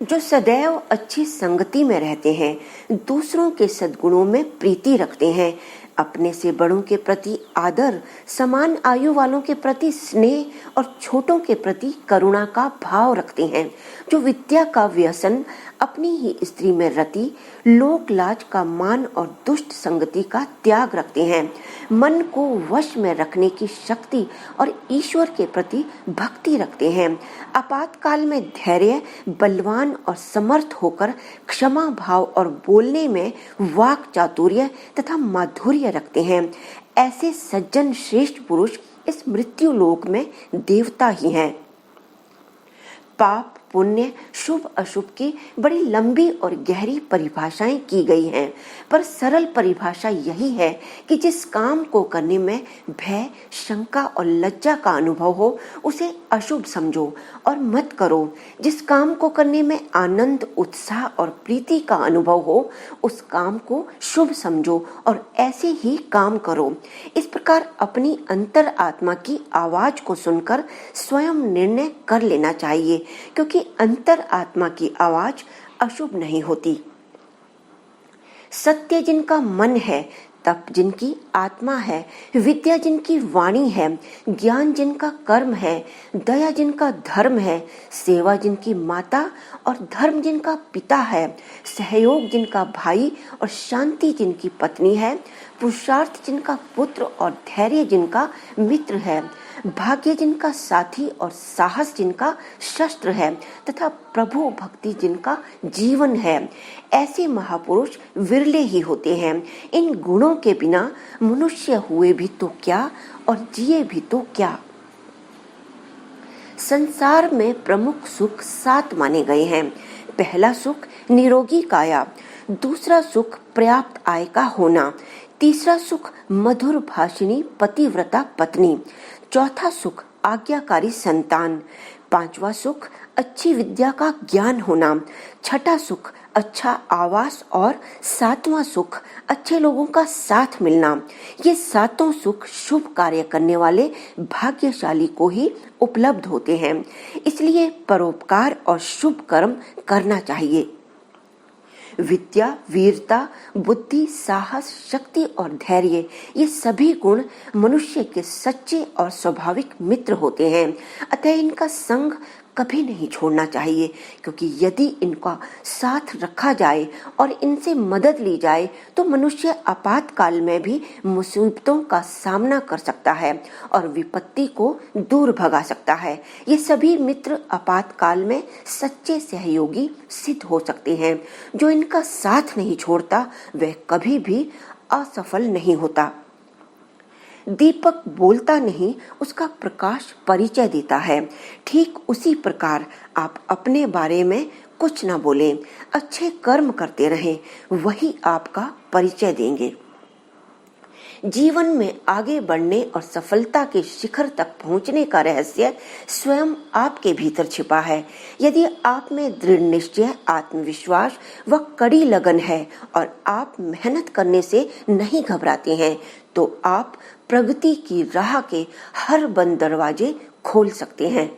जो सदैव अच्छी संगति में रहते हैं, दूसरों के सद्गुणों में प्रीति रखते हैं, अपने से बड़ों के प्रति आदर, समान आयु वालों के प्रति स्नेह और छोटों के प्रति करुणा का भाव रखते हैं, जो विद्या का व्यसन अपनी ही स्त्री में रति, लोक लाज का मान और दुष्ट संगति का त्याग रखते हैं, मन को वश में रखने की शक्ति और ईश्वर के प्रति भक्ति रखते हैं, आपातकाल में धैर्य, बलवान और समर्थ होकर क्षमा भाव और बोलने में वाक चातुर्य तथा माधुर्य रखते हैं। ऐसे सज्जन श्रेष्ठ पुरुष इस मृत्यु लोक में देवता ही हैं। पाप पुण्य शुभ अशुभ की बड़ी लंबी और गहरी परिभाषाएं की गई हैं, पर सरल परिभाषा यही है कि जिस काम को करने में भय, शंका और लज्जा का अनुभव हो उसे अशुभ समझो और मत करो। जिस काम को करने में आनंद, उत्साह और प्रीति का अनुभव हो उस काम को शुभ समझो और ऐसे ही काम करो। इस प्रकार अपनी अंतर आत्मा की आवाज को सुनकर स्वयं निर्णय कर लेना चाहिए, क्योंकि अंतर आत्मा की आवाज अशुभ नहीं होती। सत्य जिनका मन है, तप जिनकी आत्मा है, विद्या जिनकी वाणी है, ज्ञान जिनका कर्म है, दया जिनका धर्म है, सेवा जिनकी माता और धर्म जिनका पिता है, सहयोग जिनका भाई और शांति जिनकी पत्नी है, पुरुषार्थ जिनका पुत्र और धैर्य जिनका मित्र है, भाग्य जिनका साथी और साहस जिनका शस्त्र है तथा प्रभु भक्ति जिनका जीवन है, ऐसे महापुरुष विरले ही होते हैं। इन गुणों के बिना मनुष्य हुए भी तो क्या और जिए भी तो क्या। संसार में प्रमुख सुख 7 माने गए हैं। पहला सुख निरोगी काया, दूसरा सुख पर्याप्त आय का होना, तीसरा सुख मधुर भाषिणी पतिव्रता पत्नी, चौथा सुख आज्ञाकारी संतान, पांचवा सुख अच्छी विद्या का ज्ञान होना, छठा सुख अच्छा आवास और सातवां सुख अच्छे लोगों का साथ मिलना। ये सातों सुख शुभ कार्य करने वाले भाग्यशाली को ही उपलब्ध होते हैं, इसलिए परोपकार और शुभ कर्म करना चाहिए। विद्या, वीरता, बुद्धि, साहस, शक्ति और धैर्य, ये सभी गुण मनुष्य के सच्चे और स्वाभाविक मित्र होते हैं। अतः इनका संग कभी नहीं छोड़ना चाहिए, क्योंकि यदि इनका साथ रखा जाए और इनसे मदद ली जाए तो मनुष्य आपातकाल में भी मुसीबतों का सामना कर सकता है और विपत्ति को दूर भगा सकता है। ये सभी मित्र आपातकाल में सच्चे सहयोगी सिद्ध हो सकते हैं। जो इनका साथ नहीं छोड़ता वह कभी भी असफल नहीं होता। दीपक बोलता नहीं, उसका प्रकाश परिचय देता है। ठीक उसी प्रकार आप अपने बारे में कुछ न बोलें, अच्छे कर्म करते रहें, वही आपका परिचय देंगे। जीवन में आगे बढ़ने और सफलता के शिखर तक पहुंचने का रहस्य स्वयं आपके भीतर छिपा है। यदि आप में दृढ़ निश्चय, आत्मविश्वास व कड़ी लगन है और आप मेहनत करने से नहीं घबराते हैं, तो आप प्रगति की राह के हर बंद दरवाजे खोल सकते हैं।